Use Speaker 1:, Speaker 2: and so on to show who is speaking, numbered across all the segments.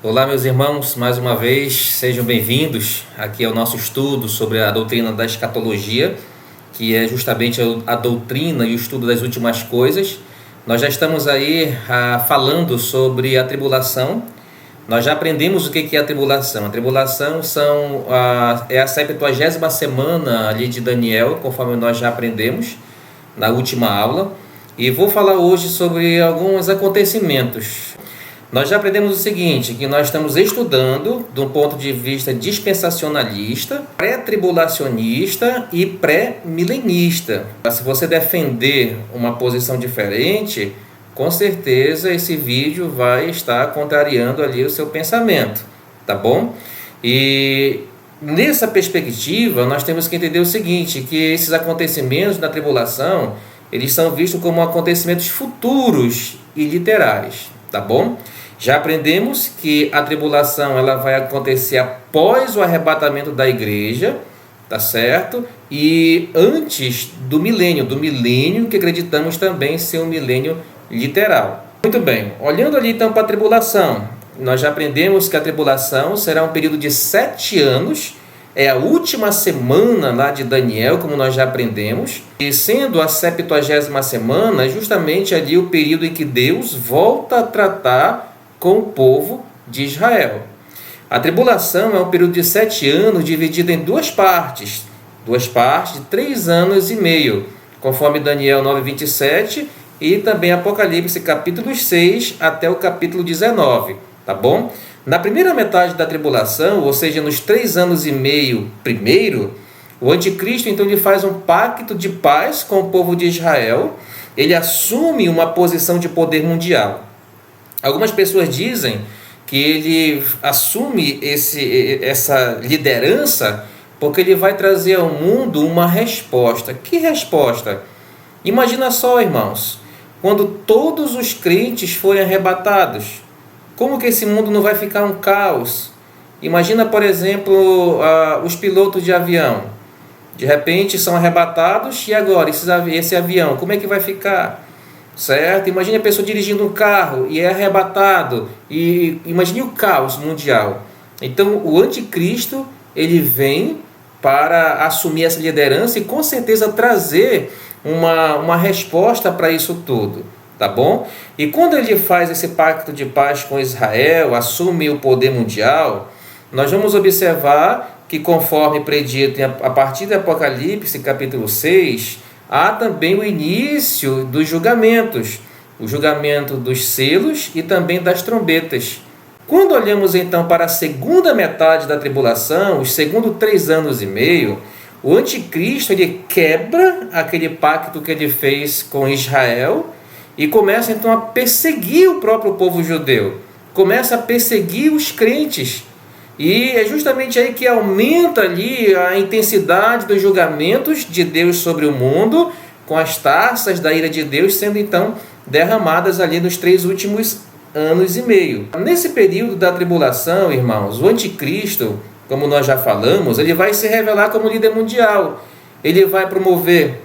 Speaker 1: Olá, meus irmãos, mais uma vez, sejam bem-vindos aqui ao nosso estudo sobre a doutrina da escatologia, que é justamente a doutrina e o estudo das últimas coisas. Nós já estamos aí falando sobre a tribulação. Nós já aprendemos o que é a tribulação. A tribulação é a 70ª semana ali de Daniel, conforme nós já aprendemos na última aula. E vou falar hoje sobre alguns acontecimentos. Nós já aprendemos o seguinte, que nós estamos estudando de um ponto de vista dispensacionalista, pré-tribulacionista e pré-milenista. Se você defender uma posição diferente, com certeza esse vídeo vai estar contrariando ali o seu pensamento, tá bom? E nessa perspectiva, nós temos que entender o seguinte, que esses acontecimentos da tribulação, eles são vistos como acontecimentos futuros e literais, tá bom? Já aprendemos que a tribulação ela vai acontecer após o arrebatamento da igreja, tá certo? E antes do milênio que acreditamos também ser um milênio literal. Muito bem, olhando ali então para a tribulação, nós já aprendemos que a tribulação será um período de 7 anos, é a última semana lá de Daniel, como nós já aprendemos, e sendo a 70ª semana, é justamente ali o período em que Deus volta a tratar com o povo de Israel. A tribulação é um período de 7 anos dividido em duas partes de 3 anos e meio, conforme Daniel 9:27 e também Apocalipse capítulo 6 até o capítulo 19, tá bom? Na primeira metade da tribulação, ou seja, nos 3 anos e meio primeiro, o anticristo então ele faz um pacto de paz com o povo de Israel, ele assume uma posição de poder mundial. Algumas pessoas dizem que ele assume essa liderança porque ele vai trazer ao mundo uma resposta. Que resposta? Imagina só, irmãos, quando todos os crentes forem arrebatados, como que esse mundo não vai ficar um caos? Imagina, por exemplo, os pilotos de avião. De repente são arrebatados e agora esse avião, como é que vai ficar? Certo? Imagine a pessoa dirigindo um carro e é arrebatado, e imagine o caos mundial. Então o anticristo ele vem para assumir essa liderança e com certeza trazer uma resposta para isso tudo, tá bom? E quando ele faz esse pacto de paz com Israel, assume o poder mundial, nós vamos observar que, conforme predito a partir do Apocalipse capítulo 6, há também o início dos julgamentos, o julgamento dos selos e também das trombetas. Quando olhamos então para a segunda metade da tribulação, os segundos 3 anos e meio, o anticristo ele quebra aquele pacto que ele fez com Israel e começa então a perseguir o próprio povo judeu, começa a perseguir os crentes. E é justamente aí que aumenta ali a intensidade dos julgamentos de Deus sobre o mundo, com as taças da ira de Deus sendo então derramadas ali nos 3 últimos anos e meio. Nesse período da tribulação, irmãos, o anticristo, como nós já falamos, ele vai se revelar como líder mundial. Ele vai promover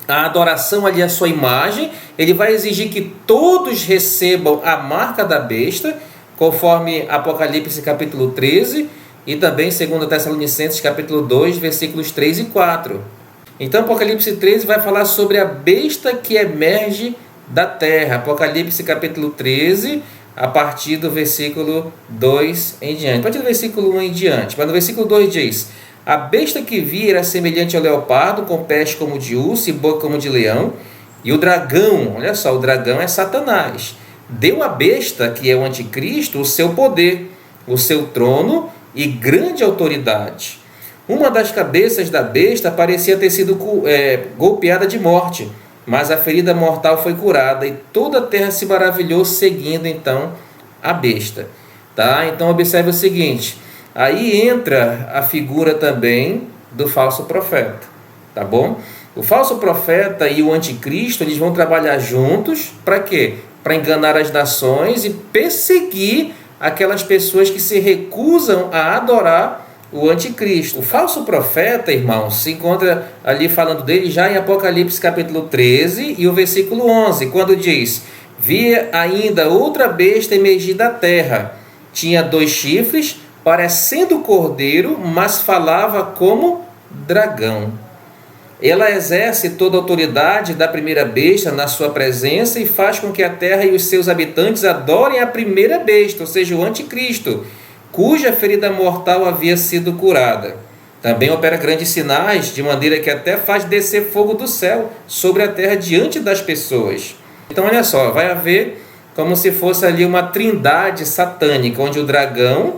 Speaker 1: a adoração ali à sua imagem, ele vai exigir que todos recebam a marca da besta, conforme Apocalipse capítulo 13 e também 2 Tessalonicenses capítulo 2, versículos 3 e 4. Então Apocalipse 13 vai falar sobre a besta que emerge da terra. Apocalipse capítulo 13, a partir do versículo 2 em diante. A partir do versículo 1 em diante. Mas no versículo 2 diz: a besta que vi era semelhante ao leopardo, com pés como de urso e boca como de leão. E o dragão, olha só, o dragão é Satanás, deu à besta, que é o anticristo, o seu poder, o seu trono e grande autoridade. Uma das cabeças da besta parecia ter sido golpeada de morte, mas a ferida mortal foi curada e toda a terra se maravilhou seguindo então a besta. Tá? Então observe o seguinte, aí entra a figura também do falso profeta, tá bom? O falso profeta e o anticristo, eles vão trabalhar juntos, para quê? Para enganar as nações e perseguir aquelas pessoas que se recusam a adorar o anticristo. O falso profeta, irmãos, se encontra ali falando dele já em Apocalipse capítulo 13 e o versículo 11, quando diz: vi ainda outra besta emergir da terra, tinha 2 chifres, parecendo cordeiro, mas falava como dragão. Ela exerce toda a autoridade da primeira besta na sua presença e faz com que a terra e os seus habitantes adorem a primeira besta, ou seja, o anticristo, cuja ferida mortal havia sido curada. Também opera grandes sinais, de maneira que até faz descer fogo do céu sobre a terra diante das pessoas. Então, olha só, vai haver como se fosse ali uma trindade satânica, onde o dragão,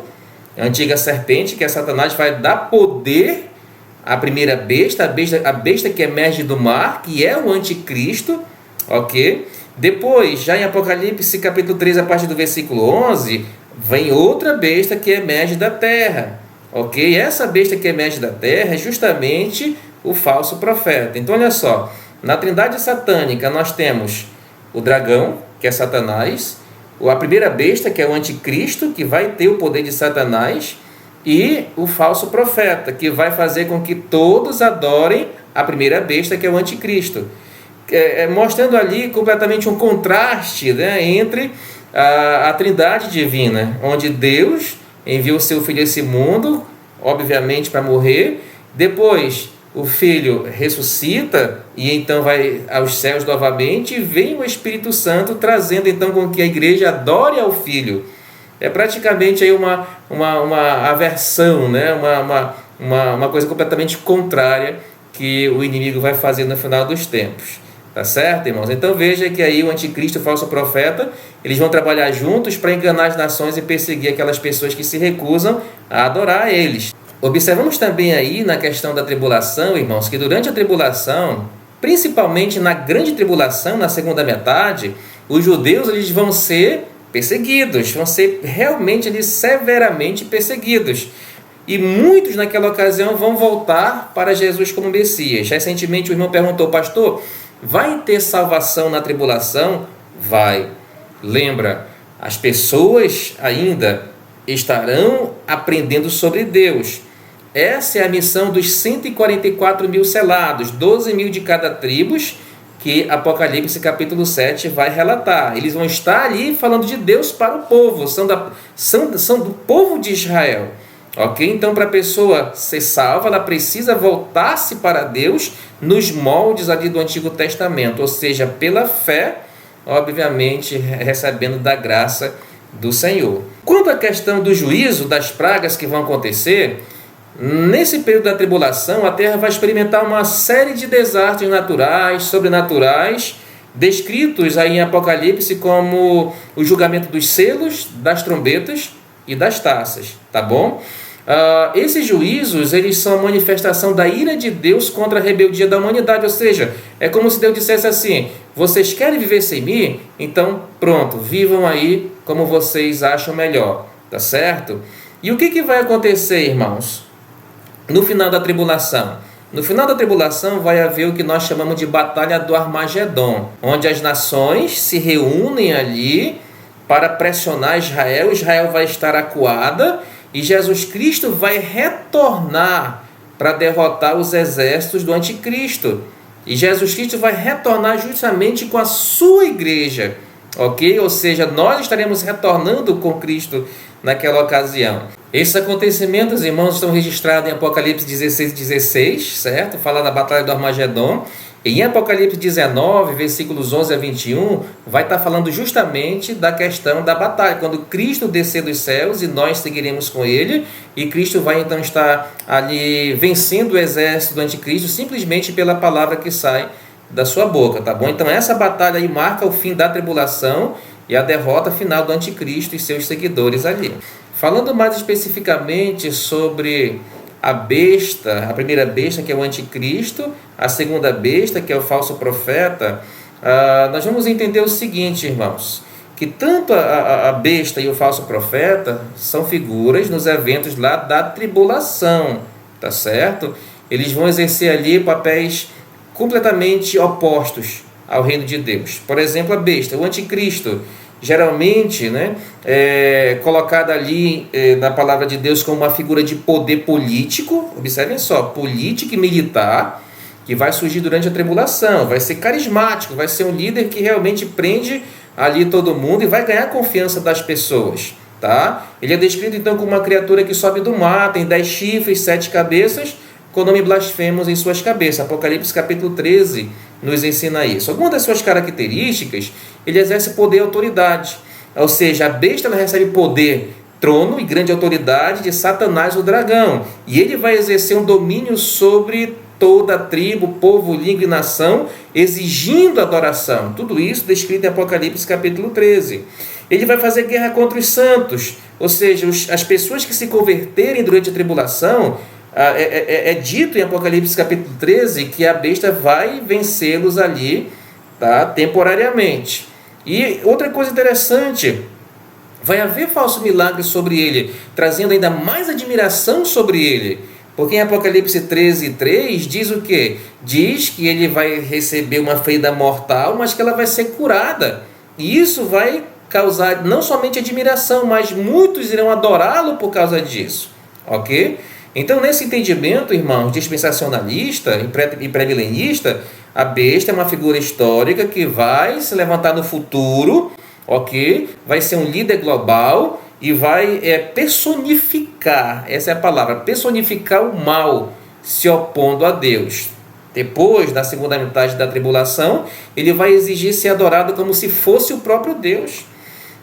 Speaker 1: a antiga serpente, que é Satanás, vai dar poder à primeira besta, a besta que emerge do mar, que é o anticristo, ok? Depois, já em Apocalipse capítulo 3, a partir do versículo 11, vem outra besta que emerge da terra, ok? Essa besta que emerge da terra é justamente o falso profeta. Então, olha só, na trindade satânica nós temos o dragão, que é Satanás, a primeira besta, que é o anticristo, que vai ter o poder de Satanás, e o falso profeta, que vai fazer com que todos adorem a primeira besta, que é o anticristo. Mostrando ali completamente um contraste, né, entre a trindade divina, onde Deus enviou o seu Filho a esse mundo, obviamente para morrer, depois o Filho ressuscita e então vai aos céus novamente, e vem o Espírito Santo trazendo então com que a igreja adore ao Filho. É praticamente aí uma aversão, né? uma coisa completamente contrária que o inimigo vai fazer no final dos tempos. Tá certo, irmãos? Então veja que aí o anticristo e o falso profeta, eles vão trabalhar juntos para enganar as nações e perseguir aquelas pessoas que se recusam a adorar a eles. Observamos também aí na questão da tribulação, irmãos, que durante a tribulação, principalmente na grande tribulação, na segunda metade, os judeus eles vão ser perseguidos, vão ser realmente ali, severamente perseguidos. E muitos naquela ocasião vão voltar para Jesus como Messias. Recentemente o irmão perguntou: pastor, vai ter salvação na tribulação? Vai. Lembra, as pessoas ainda estarão aprendendo sobre Deus. Essa é a missão dos 144 mil selados, 12 mil de cada tribo, que Apocalipse capítulo 7 vai relatar. Eles vão estar ali falando de Deus para o povo, são do povo de Israel. Ok? Então, para a pessoa ser salva, ela precisa voltar-se para Deus nos moldes ali do Antigo Testamento, ou seja, pela fé, obviamente, recebendo da graça do Senhor. Quanto à questão do juízo, das pragas que vão acontecer, nesse período da tribulação, a terra vai experimentar uma série de desastres naturais, sobrenaturais, descritos aí em Apocalipse como o julgamento dos selos, das trombetas e das taças, tá bom? Esses juízos, eles são a manifestação da ira de Deus contra a rebeldia da humanidade, ou seja, é como se Deus dissesse assim: vocês querem viver sem mim? Então pronto, vivam aí como vocês acham melhor, tá certo? E o que vai acontecer, irmãos? No final da tribulação? No final da tribulação vai haver o que nós chamamos de Batalha do Armagedon, onde as nações se reúnem ali para pressionar Israel. Israel vai estar acuada e Jesus Cristo vai retornar para derrotar os exércitos do anticristo. E Jesus Cristo vai retornar justamente com a sua igreja, ok? Ou seja, nós estaremos retornando com Cristo naquela ocasião. Esses acontecimentos, irmãos, estão registrados em Apocalipse 16:16, certo? Fala da Batalha do Armagedon. E em Apocalipse 19, versículos 11 a 21, vai estar falando justamente da questão da batalha, quando Cristo descer dos céus e nós seguiremos com Ele, e Cristo vai então estar ali vencendo o exército do anticristo simplesmente pela palavra que sai da sua boca, tá bom? Então essa batalha aí marca o fim da tribulação e a derrota final do anticristo e seus seguidores ali. Falando mais especificamente sobre a besta, a primeira besta, que é o anticristo, a segunda besta, que é o falso profeta, nós vamos entender o seguinte, irmãos, que tanto a besta e o falso profeta são figuras nos eventos lá da tribulação, tá certo? Eles vão exercer ali papéis completamente opostos ao reino de Deus. Por exemplo, a besta, o anticristo, geralmente, né, colocada ali na palavra de Deus como uma figura de poder político, observem só, político e militar, que vai surgir durante a tribulação, vai ser carismático, vai ser um líder que realmente prende ali todo mundo e vai ganhar a confiança das pessoas, tá? Ele é descrito então como uma criatura que sobe do mar, tem 10 chifres, 7 cabeças, com o nome blasfemos em suas cabeças. Apocalipse capítulo 13 nos ensina isso. Algumas das suas características, ele exerce poder e autoridade. Ou seja, a besta ela recebe poder, trono e grande autoridade de Satanás, o dragão. E ele vai exercer um domínio sobre toda a tribo, povo, língua e nação, exigindo adoração. Tudo isso descrito em Apocalipse capítulo 13. Ele vai fazer guerra contra os santos, ou seja, as pessoas que se converterem durante a tribulação, é dito em Apocalipse capítulo 13 que a besta vai vencê-los ali, tá, temporariamente. E outra coisa interessante, vai haver falso milagre sobre ele, trazendo ainda mais admiração sobre ele. Porque em Apocalipse 13:3 diz o quê? Diz que ele vai receber uma ferida mortal, mas que ela vai ser curada. E isso vai causar não somente admiração, mas muitos irão adorá-lo por causa disso. Ok? Então, nesse entendimento, irmãos, dispensacionalista e pré-milenista, a besta é uma figura histórica que vai se levantar no futuro, ok? Vai ser um líder global e vai personificar, essa é a palavra, personificar o mal, se opondo a Deus. Depois, na segunda metade da tribulação, ele vai exigir ser adorado como se fosse o próprio Deus.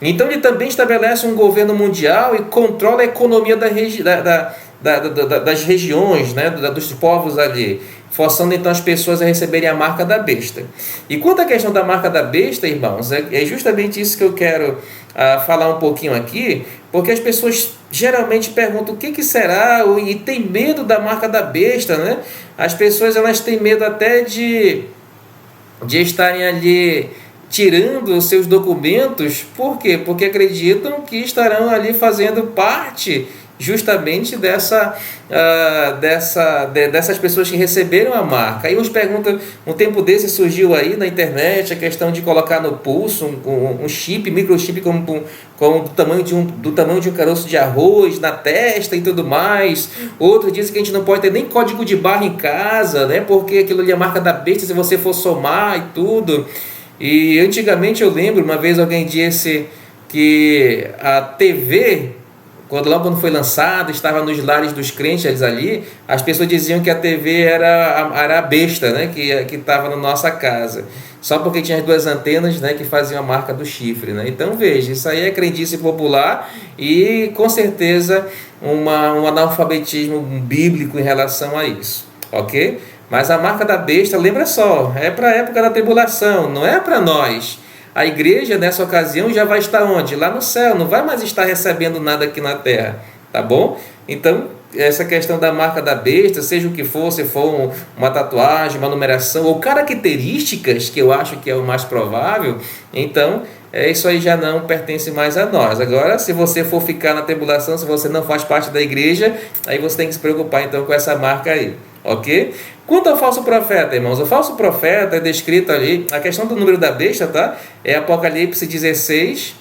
Speaker 1: Então, ele também estabelece um governo mundial e controla a economia das regiões, né, dos povos ali, forçando então as pessoas a receberem a marca da besta. E quanto à questão da marca da besta, irmãos, é justamente isso que eu quero falar um pouquinho aqui, porque as pessoas geralmente perguntam o que será e tem medo da marca da besta, né? As pessoas elas têm medo até de estarem ali tirando os seus documentos. Por quê? Porque acreditam que estarão ali fazendo parte justamente dessas pessoas que receberam a marca. Aí uns perguntam, um tempo desse surgiu aí na internet a questão de colocar no pulso um chip, microchip do tamanho de um caroço de arroz na testa e tudo mais. Outros dizem que a gente não pode ter nem código de barra em casa, né? Porque aquilo ali é a marca da besta se você for somar e tudo. E antigamente eu lembro, uma vez alguém disse que a TV, quando foi lançado, estava nos lares dos crentes ali, as pessoas diziam que a TV era a besta, né, que estava na nossa casa, só porque tinha as duas antenas, né, que faziam a marca do chifre, né? Então veja, isso aí é crendice popular e com certeza um analfabetismo bíblico em relação a isso, ok? Mas a marca da besta, lembra só, é para a época da tribulação, não é para nós. A igreja, nessa ocasião, já vai estar onde? Lá no céu, não vai mais estar recebendo nada aqui na terra, tá bom? Então, essa questão da marca da besta, seja o que for, se for uma tatuagem, uma numeração, ou características, que eu acho que é o mais provável, então, isso aí já não pertence mais a nós. Agora, se você for ficar na tribulação, se você não faz parte da igreja, aí você tem que se preocupar, então, com essa marca aí, ok? Quanto ao falso profeta, irmãos, o falso profeta é descrito ali, a questão do número da besta, tá? É Apocalipse 16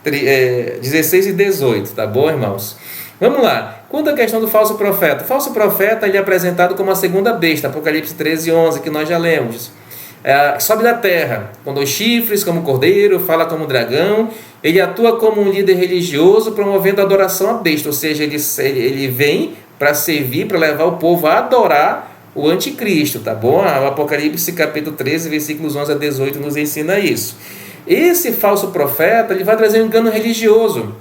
Speaker 1: e 18, tá bom, irmãos? Vamos lá. Quanto à questão do falso profeta, o falso profeta ele é apresentado como a segunda besta, Apocalipse 13 e 11, que nós já lemos. Sobe da terra, com 2 chifres, como cordeiro, fala como dragão, ele atua como um líder religioso, promovendo a adoração à besta, ou seja, ele vem para servir, para levar o povo a adorar o anticristo, tá bom? O Apocalipse capítulo 13, versículos 11 a 18 nos ensina isso. Esse falso profeta, ele vai trazer um engano religioso,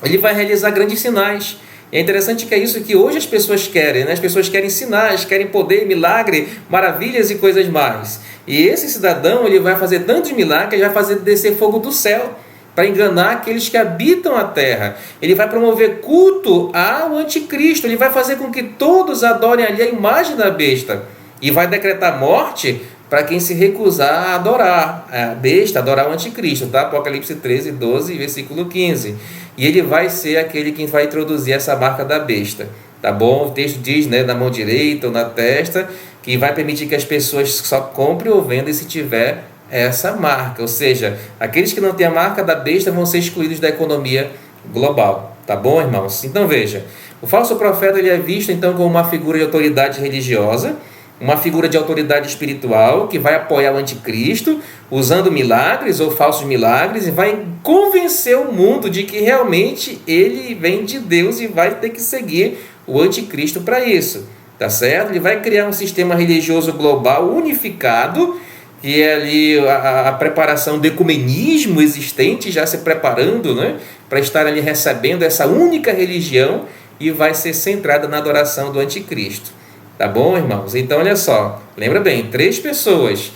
Speaker 1: ele vai realizar grandes sinais. É interessante que é isso que hoje as pessoas querem, né? As pessoas querem sinais, querem poder, milagre, maravilhas e coisas mais. E esse cidadão, ele vai fazer tantos milagres, ele vai fazer descer fogo do céu, para enganar aqueles que habitam a terra. Ele vai promover culto ao anticristo, ele vai fazer com que todos adorem ali a imagem da besta, e vai decretar morte para quem se recusar a adorar a besta, adorar o anticristo, tá? Apocalipse 13, 12, versículo 15. E ele vai ser aquele que vai introduzir essa marca da besta, tá bom? O texto diz, né, na mão direita ou na testa, que vai permitir que as pessoas só comprem ou vendem se tiver essa marca, ou seja, aqueles que não têm a marca da besta vão ser excluídos da economia global, tá bom, irmãos? Então veja, o falso profeta ele é visto então como uma figura de autoridade religiosa, uma figura de autoridade espiritual que vai apoiar o anticristo, usando milagres ou falsos milagres, e vai convencer o mundo de que realmente ele vem de Deus e vai ter que seguir o anticristo para isso, tá certo? Ele vai criar um sistema religioso global unificado, que é ali a preparação do ecumenismo existente, já se preparando, né, para estar ali recebendo essa única religião, e vai ser centrada na adoração do anticristo. Tá bom, irmãos? Então, olha só, lembra bem, 3 pessoas.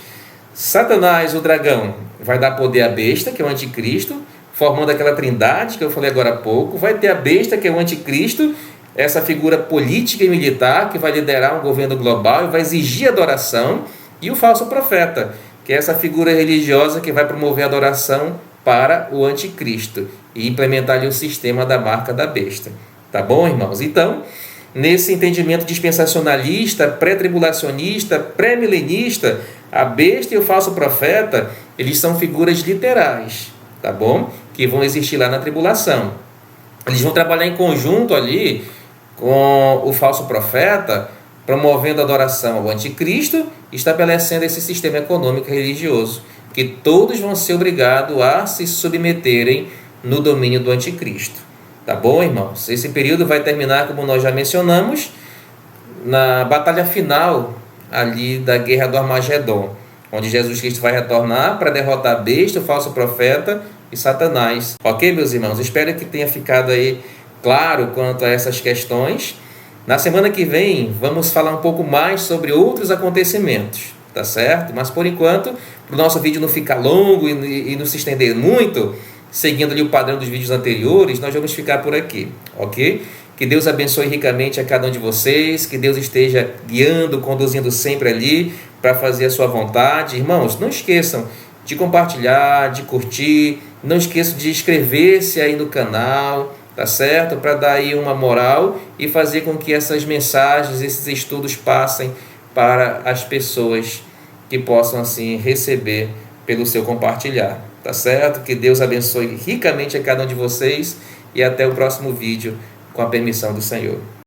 Speaker 1: Satanás, o dragão, vai dar poder à besta, que é o anticristo, formando aquela trindade que eu falei agora há pouco. Vai ter a besta, que é o anticristo, essa figura política e militar que vai liderar um governo global e vai exigir adoração. E o falso profeta, que é essa figura religiosa que vai promover a adoração para o anticristo e implementar ali o sistema da marca da besta. Tá bom, irmãos? Então, nesse entendimento dispensacionalista, pré-tribulacionista, pré-milenista, a besta e o falso profeta, eles são figuras literais, tá bom? Que vão existir lá na tribulação. Eles vão trabalhar em conjunto ali com o falso profeta, promovendo a adoração ao anticristo, estabelecendo esse sistema econômico e religioso, que todos vão ser obrigados a se submeterem no domínio do anticristo. Tá bom, irmãos? Esse período vai terminar, como nós já mencionamos, na batalha final ali da guerra do Armagedon, onde Jesus Cristo vai retornar para derrotar a besta, o falso profeta e Satanás. Ok, meus irmãos? Espero que tenha ficado aí claro quanto a essas questões. Na semana que vem, vamos falar um pouco mais sobre outros acontecimentos, tá certo? Mas, por enquanto, para o nosso vídeo não ficar longo e não se estender muito, seguindo ali o padrão dos vídeos anteriores, nós vamos ficar por aqui, ok? Que Deus abençoe ricamente a cada um de vocês, que Deus esteja guiando, conduzindo sempre ali para fazer a sua vontade. Irmãos, não esqueçam de compartilhar, de curtir, não esqueçam de inscrever-se aí no canal, tá certo? Para dar aí uma moral e fazer com que essas mensagens, esses estudos passem para as pessoas que possam assim receber pelo seu compartilhar, tá certo? Que Deus abençoe ricamente a cada um de vocês e até o próximo vídeo, com a permissão do Senhor.